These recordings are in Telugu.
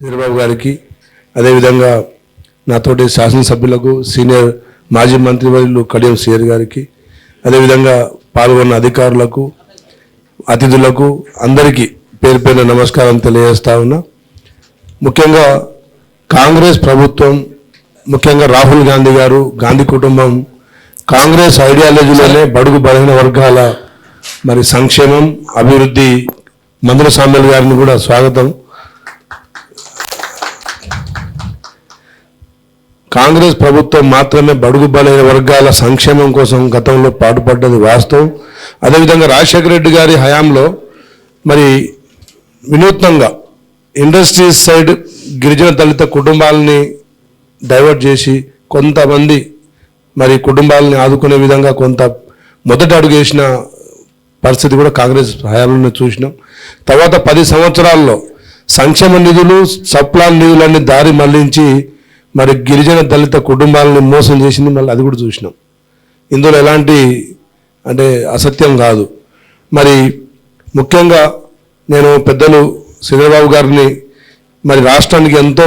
వీరబాబు గారికి, అదేవిధంగా నాతోటి శాసనసభ్యులకు, సీనియర్ మాజీ మంత్రివర్యులు కడియం సిఆర్ గారికి, అదేవిధంగా పాల్గొన్న అధికారులకు, అతిథులకు అందరికీ పేరు పేరున నమస్కారం తెలియజేస్తా ఉన్నా. ముఖ్యంగా కాంగ్రెస్ ప్రభుత్వం, ముఖ్యంగా రాహుల్ గాంధీ గారు, గాంధీ కుటుంబం కాంగ్రెస్ ఐడియాలజీలోనే బడుగు బలహీన వర్గాల మరి సంక్షేమం, అభివృద్ధి. మందుల సామ్యాల్ గారిని కూడా స్వాగతం. కాంగ్రెస్ ప్రభుత్వం మాత్రమే బడుగు బలైన వర్గాల సంక్షేమం కోసం గతంలో పాటుపడ్డది వాస్తవం. అదేవిధంగా రాజశేఖర రెడ్డి గారి హయాంలో మరి వినూత్నంగా ఇండస్ట్రీస్ సైడ్ గిరిజన దళిత కుటుంబాలని డైవర్ట్ చేసి కొంతమంది మరి కుటుంబాలని ఆదుకునే విధంగా కొంత మొదటి అడుగు వేసిన పరిస్థితి కూడా కాంగ్రెస్ హయాంలో చూసినాం. తర్వాత 10 సంవత్సరాల్లో సంక్షేమ నిధులు, సప్లాన్ నిధులన్నీ దారి మళ్లించి మరి గిరిజన దళిత కుటుంబాలను మోసం చేసింది, మళ్ళీ అది కూడా చూసినాం. ఇందులో ఎలాంటి అసత్యం కాదు. మరి ముఖ్యంగా నేను పెద్దలు శ్రీధరబాబు గారిని మరి రాష్ట్రానికి ఎంతో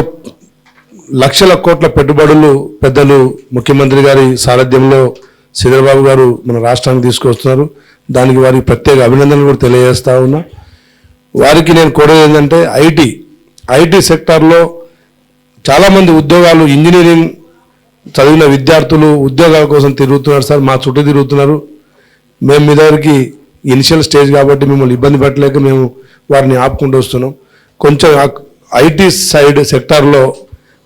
లక్షల కోట్ల పెట్టుబడులు పెద్దలు ముఖ్యమంత్రి గారి సారథ్యంలో శ్రీధరబాబు గారు మన రాష్ట్రానికి తీసుకొస్తున్నారు. దానికి వారికి ప్రత్యేక అభినందనలు కూడా తెలియజేస్తా ఉన్నా. వారికి నేను కోరేది ఏంటంటే ఐటీ సెక్టార్లో చాలామంది ఉద్యోగాలు, ఇంజనీరింగ్ చదివిన విద్యార్థులు ఉద్యోగాల కోసం తిరుగుతున్నారు సార్, మా చుట్టూ తిరుగుతున్నారు. మేము మీ దగ్గరికి ఇనిషియల్ స్టేజ్ కాబట్టి మిమ్మల్ని ఇబ్బంది పెట్టలేక మేము వారిని ఆపుకుంటూ వస్తున్నాం. కొంచెం ఐటీ సైడ్ సెక్టార్లో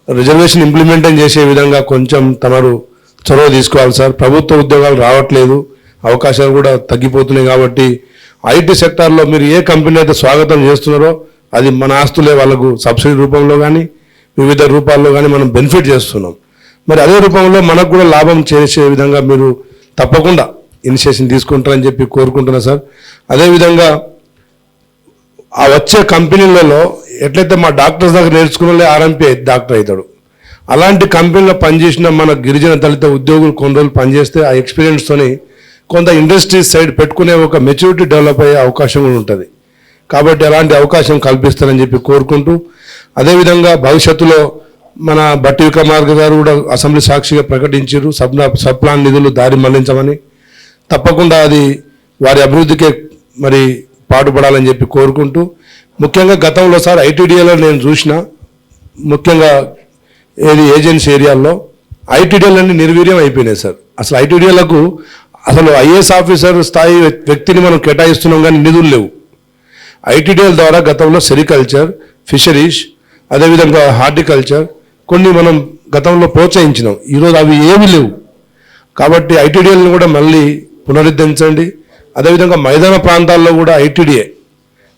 రిజర్వేషన్ ఇంప్లిమెంటేషన్ చేసే విధంగా కొంచెం తమరు చొరవ తీసుకోవాలి సార్. ప్రభుత్వ ఉద్యోగాలు రావట్లేదు, అవకాశాలు కూడా తగ్గిపోతున్నాయి. కాబట్టి ఐటీ సెక్టార్లో మీరు ఏ కంపెనీ అయితే స్వాగతం చేస్తున్నారో అది మన ఆస్తులే వాళ్ళకు సబ్సిడీ రూపంలో కానీ వివిధ రూపాల్లో కానీ మనం బెనిఫిట్ చేస్తున్నాం. మరి అదే రూపంలో మనకు కూడా లాభం చేసే విధంగా మీరు తప్పకుండా ఇనిషియేషన్ తీసుకుంటారని చెప్పి కోరుకుంటున్నా సార్. అదేవిధంగా ఆ వచ్చే కంపెనీలలో ఎట్లయితే మా డాక్టర్స్ దగ్గర నేర్చుకున్న ఆర్ఎంపీ డాక్టర్ అవుతాడు, అలాంటి కంపెనీలో పనిచేసిన మన గిరిజన దళిత ఉద్యోగులు కొన్ని రోజులు పనిచేస్తే ఆ ఎక్స్పీరియన్స్తోని కొంత ఇండస్ట్రీస్ సైడ్ పెట్టుకునే ఒక మెచ్యూరిటీ డెవలప్ అయ్యే అవకాశం కూడా ఉంటుంది. కాబట్టి అలాంటి అవకాశం కల్పిస్తారని చెప్పి కోరుకుంటూ, అదేవిధంగా భవిష్యత్తులో మన బట్టి విక్రమార్క గారు కూడా అసెంబ్లీ సాక్షిగా ప్రకటించారు సప్లాన్ నిధులు దారి మళ్లించమని. తప్పకుండా అది వారి అభివృద్ధికే మరి పాటుపడాలని చెప్పి కోరుకుంటూ, ముఖ్యంగా గతంలో సార్ ఐటీడీఏలో నేను చూసిన, ముఖ్యంగా ఏజెన్సీ ఏరియాల్లో ఐటీడీఏలన్నీ నిర్వీర్యం అయిపోయినాయి సార్. అసలు ఐటీడీఏలకు అసలు ఐఏఎస్ ఆఫీసర్ స్థాయి వ్యక్తిని మనం కేటాయిస్తున్నాం కానీ నిధులు లేవు. ఐటీడీఎల్ ద్వారా గతంలో సెరికల్చర్, ఫిషరీస్, అదేవిధంగా హార్టికల్చర్ కొన్ని మనం గతంలో ప్రోత్సహించినాం. ఈరోజు అవి ఏమీ లేవు. కాబట్టి ఐటీడీఎల్ని కూడా మళ్ళీ పునరుద్ధరించండి. అదేవిధంగా మైదాన ప్రాంతాల్లో కూడా ఐటీడీఏ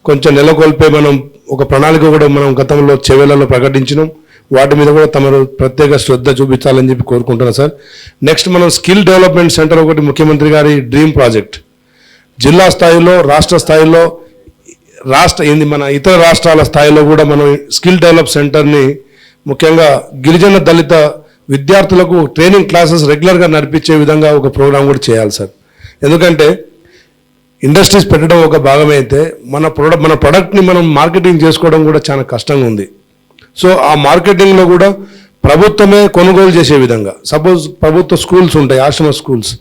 కొంచెం నెలకొల్పే మనం ఒక ప్రణాళిక కూడా మనం గతంలో చెవెళ్లలో ప్రకటించినాం. వాటి మీద కూడా తమరు ప్రత్యేక శ్రద్ధ చూపించాలని చెప్పి కోరుకుంటున్నాను సార్. నెక్స్ట్ మనం స్కిల్ డెవలప్మెంట్ సెంటర్ ఒకటి ముఖ్యమంత్రి గారి డ్రీమ్ ప్రాజెక్ట్, జిల్లా స్థాయిలో, రాష్ట్ర స్థాయిలో, మన ఇతర రాష్ట్రాల స్థాయిలో కూడా మనం స్కిల్ డెవలప్ సెంటర్ని ముఖ్యంగా గిరిజన దళిత విద్యార్థులకు ట్రైనింగ్ క్లాసెస్ రెగ్యులర్గా నడిపించే విధంగా ఒక ప్రోగ్రాం కూడా చేయాలి సార్. ఎందుకంటే ఇండస్ట్రీస్ పెట్టడం ఒక భాగమైతే మన ప్రొడక్ట్ని మనం మార్కెటింగ్ చేసుకోవడం కూడా చాలా కష్టంగా ఉంది. సో ఆ మార్కెటింగ్లో కూడా ప్రభుత్వమే కొనుగోలు చేసే విధంగా, సపోజ్ ప్రభుత్వ స్కూల్స్ ఉంటాయి, ఆశ్రమ స్కూల్స్,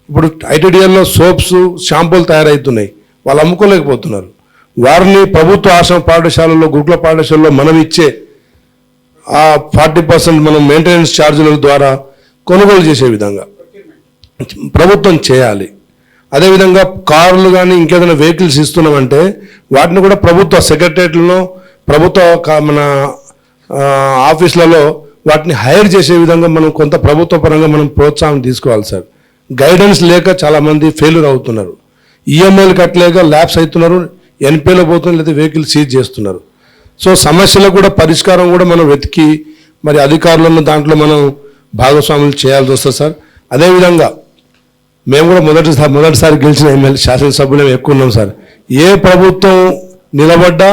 ఇప్పుడు ఐటీడీఎల్లో సోప్స్, షాంపూలు తయారవుతున్నాయి, వాళ్ళు అమ్ముకోలేకపోతున్నారు. వారిని ప్రభుత్వ ఆశ్రమ పాఠశాలలో, గురుకుల పాఠశాలలో మనం ఇచ్చే ఆ 40% మనం మెయింటెనెన్స్ ఛార్జీల ద్వారా కొనుగోలు చేసే విధంగా ప్రభుత్వం చేయాలి. అదేవిధంగా కార్లు కానీ ఇంకేదైనా వెహికల్స్ ఇస్తున్నామంటే వాటిని కూడా ప్రభుత్వ సెక్రటరియట్లలో, ప్రభుత్వ మన ఆఫీసులలో వాటిని హైర్ చేసే విధంగా మనం కొంత ప్రభుత్వ పరంగా మనం ప్రోత్సాహం తీసుకోవాలి సార్. గైడెన్స్ లేక చాలామంది ఫెయిల్యూర్ అవుతున్నారు, ఈఎంఐలు కట్టలేక ల్యాబ్స్ అవుతున్నారు, ఎన్పిఏలో పోతున్నారు, లేదా వెహికల్ సీజ్ చేస్తున్నారు. సో సమస్యలకు కూడా పరిష్కారం కూడా మనం వెతికి మరి అధికారులను దాంట్లో మనం భాగస్వాములు చేయాల్సి వస్తుంది సార్. అదేవిధంగా మేము కూడా మొదటిసారి గెలిచిన ఎమ్మెల్యే శాసనసభ్యులు ఎక్కువ ఉన్నాం సార్. ఏ ప్రభుత్వం నిలబడ్డా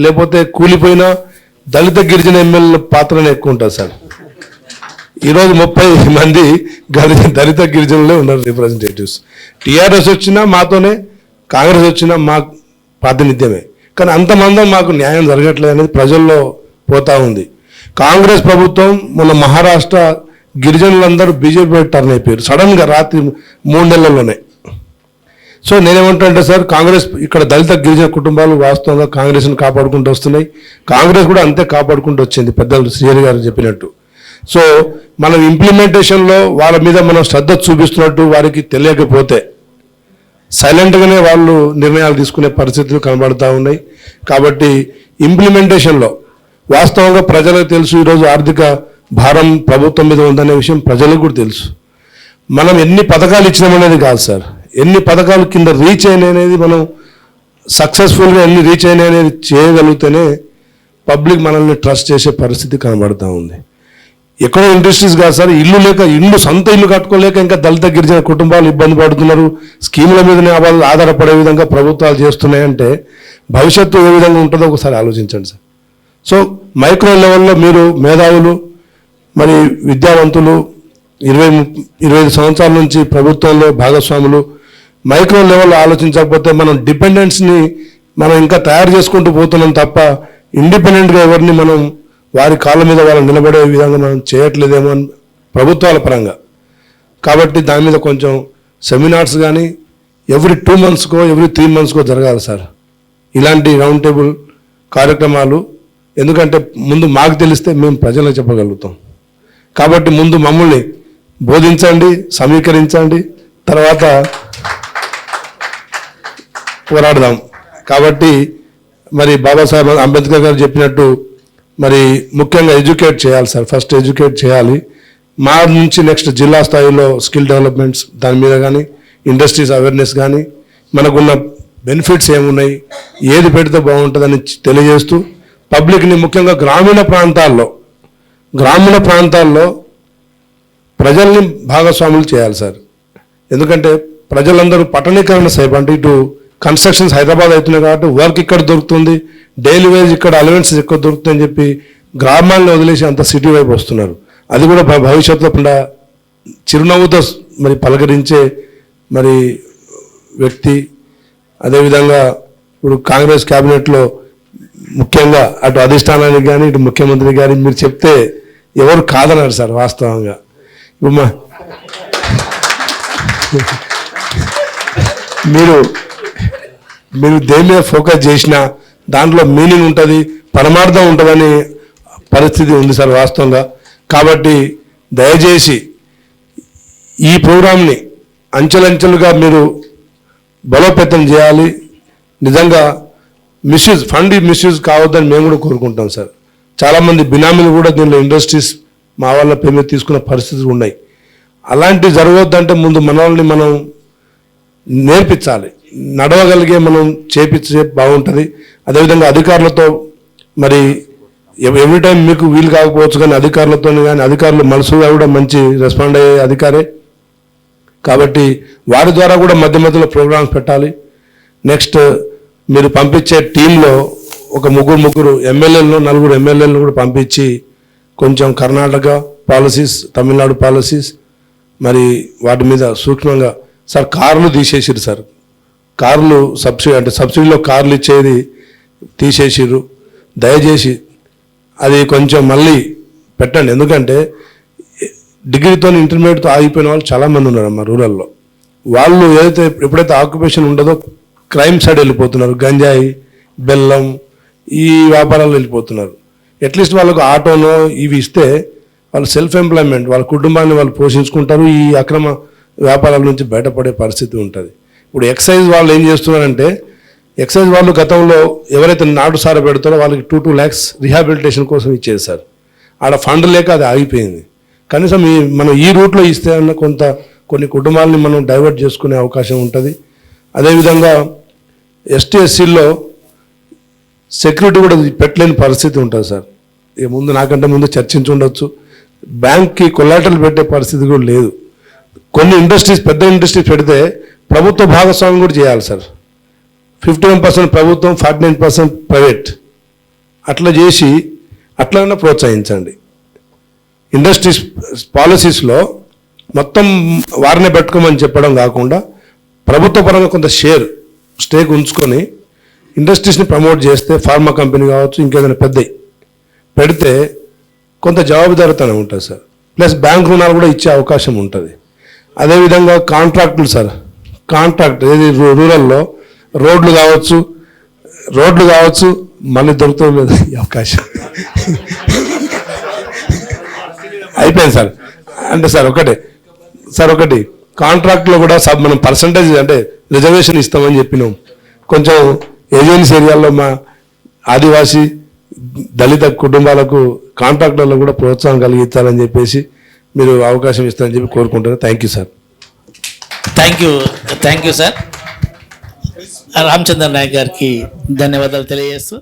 లేకపోతే కూలిపోయినా దళిత గిరిజన ఎమ్మెల్యేల పాత్రనే ఎక్కువ ఉంటుంది సార్. ఈరోజు 30 మంది దళిత గిరిజనులే ఉన్నారు రిప్రజెంటేటివ్స్. టీఆర్ఎస్ వచ్చినా మాతోనే, కాంగ్రెస్ వచ్చినా మా ప్రాతినిధ్యమే. కానీ అంతమంది మాకు న్యాయం జరగట్లేదు అనేది ప్రజల్లో పోతా ఉంది. కాంగ్రెస్ ప్రభుత్వం మొన్న మహారాష్ట్ర గిరిజనులందరూ బీజేపీ టర్న్ అయిపోయారు సడన్గా రాత్రి 3 నెలల్లోనే. సో నేనేమంటానంటే సార్, కాంగ్రెస్ ఇక్కడ దళిత గిరిజన కుటుంబాలు వాస్తవంగా కాంగ్రెస్ని కాపాడుకుంటూ వస్తున్నాయి. కాంగ్రెస్ కూడా అంతే కాపాడుకుంటూ వచ్చింది పెద్దలు శ్రీహరి గారు చెప్పినట్టు. సో మనం ఇంప్లిమెంటేషన్లో వాళ్ళ మీద మనం శ్రద్ధ చూపిస్తున్నట్టు వారికి తెలియకపోతే సైలెంట్గానే వాళ్ళు నిర్ణయాలు తీసుకునే పరిస్థితులు కనబడుతూ ఉన్నాయి. కాబట్టి ఇంప్లిమెంటేషన్లో వాస్తవంగా ప్రజలకు తెలుసు, ఈరోజు ఆర్థిక భారం ప్రభుత్వం మీద ఉందనే విషయం ప్రజలకు కూడా తెలుసు. మనం ఎన్ని పథకాలు ఇచ్చినామనేది కాదు సార్, ఎన్ని పథకాలు కింద రీచ్ అయినాయనేది, మనం సక్సెస్ఫుల్గా ఎన్ని రీచ్ అయినాయనేది చేయగలిగితేనే పబ్లిక్ మనల్ని ట్రస్ట్ చేసే పరిస్థితి కనబడుతూ ఉంది. ఎక్కడో ఇండస్ట్రీస్ కాదు సార్, ఇల్లు లేక సొంత ఇల్లు కట్టుకోలేక ఇంకా దళిత గిరిజన కుటుంబాలు ఇబ్బంది పడుతున్నారు. స్కీముల మీదనే వాళ్ళు ఆధారపడే విధంగా ప్రభుత్వాలు చేస్తున్నాయంటే భవిష్యత్తు ఏ విధంగా ఉంటుందో ఒకసారి ఆలోచించండి సార్. సో మైక్రో లెవెల్లో మీరు మేధావులు, మరి విద్యావంతులు, 20-25 సంవత్సరాల నుంచి ప్రభుత్వంలో భాగస్వాములు, మైక్రో లెవెల్లో ఆలోచించకపోతే మనం డిపెండెన్స్ని మనం ఇంకా తయారు చేసుకుంటూ పోతున్నాం తప్ప ఇండిపెండెంట్గా ఎవరిని మనం వారి కాళ్ళ మీద వాళ్ళు నిలబడే విధంగా మనం చేయట్లేదేమో అని ప్రభుత్వాల పరంగా. కాబట్టి దాని మీద కొంచెం సెమినార్స్ కానీ ఎవ్రీ 2 monthsకో ఎవ్రీ 3 monthsకో జరగాలి సార్ ఇలాంటి రౌండ్ టేబుల్ కార్యక్రమాలు. ఎందుకంటే ముందు మాకు తెలిస్తే మేము ప్రజలకు చెప్పగలుగుతాం. కాబట్టి ముందు మమ్మల్ని బోధించండి, సమీకరించండి, తర్వాత పోరాడదాం. కాబట్టి మరి బాబాసాహెబ్ అంబేద్కర్ గారు చెప్పినట్టు మరి ముఖ్యంగా ఎడ్యుకేట్ చేయాలి సార్, ఫస్ట్ ఎడ్యుకేట్ చేయాలి. మా నుంచి నెక్స్ట్ జిల్లా స్థాయిలో స్కిల్ డెవలప్మెంట్స్ దాని మీద కానీ, ఇండస్ట్రీస్ అవేర్నెస్ కానీ, మనకున్న బెనిఫిట్స్ ఏమున్నాయి, ఏది పెడితే బాగుంటుందని తెలియజేస్తూ పబ్లిక్ని ముఖ్యంగా గ్రామీణ ప్రాంతాల్లో ప్రజల్ని భాగస్వాములు చేయాలి సార్. ఎందుకంటే ప్రజలందరూ పట్టణీకరణ సైపు అంటే ఇటు కన్స్ట్రక్షన్స్ హైదరాబాద్ అవుతున్నాయి కాబట్టి వర్క్ ఇక్కడ దొరుకుతుంది, డైలీ వేజ్ ఇక్కడ అలవెన్సెస్ ఎక్కువ దొరుకుతాయని చెప్పి గ్రామాలను వదిలేసి అంత సిటీ వైపు వస్తున్నారు. అది కూడా భవిష్యత్తులో చిరునవ్వుతో మరి పలకరించే మరి వ్యక్తి. అదేవిధంగా ఇప్పుడు కాంగ్రెస్ క్యాబినెట్లో ముఖ్యంగా అటు అధిష్టానానికి కానీ ఇటు ముఖ్యమంత్రి గారి మీరు చెప్తే ఎవరు కాదన్నారు సార్ వాస్తవంగా. ఇప్పుడు మీరు దేని మీద ఫోకస్ చేసినా దాంట్లో మీనింగ్ ఉంటుంది, పరమార్థం ఉంటుందని పరిస్థితి ఉంది సార్ వాస్తవంగా. కాబట్టి దయచేసి ఈ ప్రోగ్రాంని అంచెలంచెలుగా మీరు బలోపేతం చేయాలి. నిజంగా ఫండ్ మిస్యూజ్ కావద్దని మేము కూడా కోరుకుంటాం సార్. చాలామంది బినామీలు కూడా దీనిలో ఇండస్ట్రీస్ మా వాళ్ళ పేరు తీసుకున్న పరిస్థితులు ఉన్నాయి. అలాంటివి జరగవద్దంటే ముందు మన వాళ్ళని మనం నేర్పించాలి, నడవగలిగే మనం చేపించే బాగుంటుంది. అదేవిధంగా అధికారులతో మరి ఎవ్రీ టైం మీకు వీలు కాకపోవచ్చు కానీ అధికారులతో కానీ, అధికారులు మనసుగా కూడా మంచి రెస్పాండ్ అయ్యే అధికారే కాబట్టి వారి ద్వారా కూడా మధ్య మధ్యలో ప్రోగ్రామ్స్ పెట్టాలి. నెక్స్ట్ మీరు పంపించే టీంలో ఒక ముగ్గురు ఎమ్మెల్యేలను 4 ఎమ్మెల్యేలను కూడా పంపించి కొంచెం కర్ణాటక పాలసీస్, తమిళనాడు పాలసీస్ మరి వాటి మీద సూక్ష్మంగా సార్ కార్లు తీసేసిరు సార్. కార్లు సబ్సిడీలో కార్లు ఇచ్చేది తీసేసిర్రు. దయచేసి అది కొంచెం మళ్ళీ పెట్టండి. ఎందుకంటే డిగ్రీతో ఇంటర్మీడియట్తో ఆగిపోయిన వాళ్ళు చాలామంది ఉన్నారమ్మా రూరల్లో. వాళ్ళు ఎప్పుడైతే ఆక్యుపేషన్ ఉండదో క్రైమ్ సైడ్ వెళ్ళిపోతున్నారు, గంజాయి, బెల్లం ఈ వ్యాపారాలు వెళ్ళిపోతున్నారు. అట్లీస్ట్ వాళ్ళకు ఆటోనో ఇవి ఇస్తే వాళ్ళు సెల్ఫ్ ఎంప్లాయ్మెంట్, వాళ్ళ కుటుంబాన్ని వాళ్ళు పోషించుకుంటారు, ఈ అక్రమ వ్యాపారాల నుంచి బయటపడే పరిస్థితి ఉంటుంది. ఇప్పుడు ఎక్సైజ్ వాళ్ళు ఏం చేస్తున్నారంటే, ఎక్సైజ్ వాళ్ళు గతంలో ఎవరైతే నాటు సార పెడతారో వాళ్ళకి 2 lakhs రిహాబిలిటేషన్ కోసం ఇచ్చేసారు. ఆడ ఫండ్ లేక అది ఆగిపోయింది. కనీసం మనం ఈ రూట్లో ఇస్తే అన్న కొన్ని కుటుంబాలని మనం డైవర్ట్ చేసుకునే అవకాశం ఉంటుంది. అదేవిధంగా ఎస్టీ ఎస్సీల్లో సెక్యూరిటీ కూడా పెట్టలేని పరిస్థితి ఉంటుంది సార్. నాకంటే ముందు చర్చించి ఉండొచ్చు. బ్యాంక్కి కొలాటలు పెట్టే పరిస్థితి కూడా లేదు. కొన్ని ఇండస్ట్రీస్, పెద్ద ఇండస్ట్రీస్ పెడితే ప్రభుత్వ భాగస్వామ్యం కూడా చేయాలి సార్. 51% ప్రభుత్వం, 49% ప్రైవేట్. అట్లా చేసి అట్లనే ప్రోత్సహించండి. ఇండస్ట్రీస్ పాలసీస్లో మొత్తం వారినే పెట్టుకోమని చెప్పడం కాకుండా ప్రభుత్వ పరంగా కొంత స్టేక్ ఉంచుకొని ఇండస్ట్రీస్ని ప్రమోట్ చేస్తే, ఫార్మా కంపెనీ కావచ్చు, ఇంకేదైనా పెద్దవి పెడితే కొంత జవాబుదారితనం ఉంటుంది సార్. ప్లస్ బ్యాంక్ రుణాలు కూడా ఇచ్చే అవకాశం ఉంటుంది. అదేవిధంగా కాంట్రాక్టులు సార్, కాంట్రాక్ట్ ఏది రూరల్లో రోడ్లు కావచ్చు మళ్ళీ దొరుకుతుంది ఈ అవకాశం అయిపోయింది సార్. అంటే సార్ ఒకటి కాంట్రాక్ట్లో కూడా మనం పర్సంటేజ్ అంటే రిజర్వేషన్ ఇస్తామని చెప్పినాం. కొంచెం ఏజెన్సీ ఏరియాల్లో మా ఆదివాసీ దళిత కుటుంబాలకు కాంట్రాక్టర్లకు కూడా ప్రోత్సాహం కలిగించాలని చెప్పేసి మీరు అవకాశం ఇస్తారని చెప్పి కోరుకుంటున్నాను. Thank you sir. Thank you sir. Ramachandra Nayak గారికి ధన్యవాదాలు తెలియజేస్తూ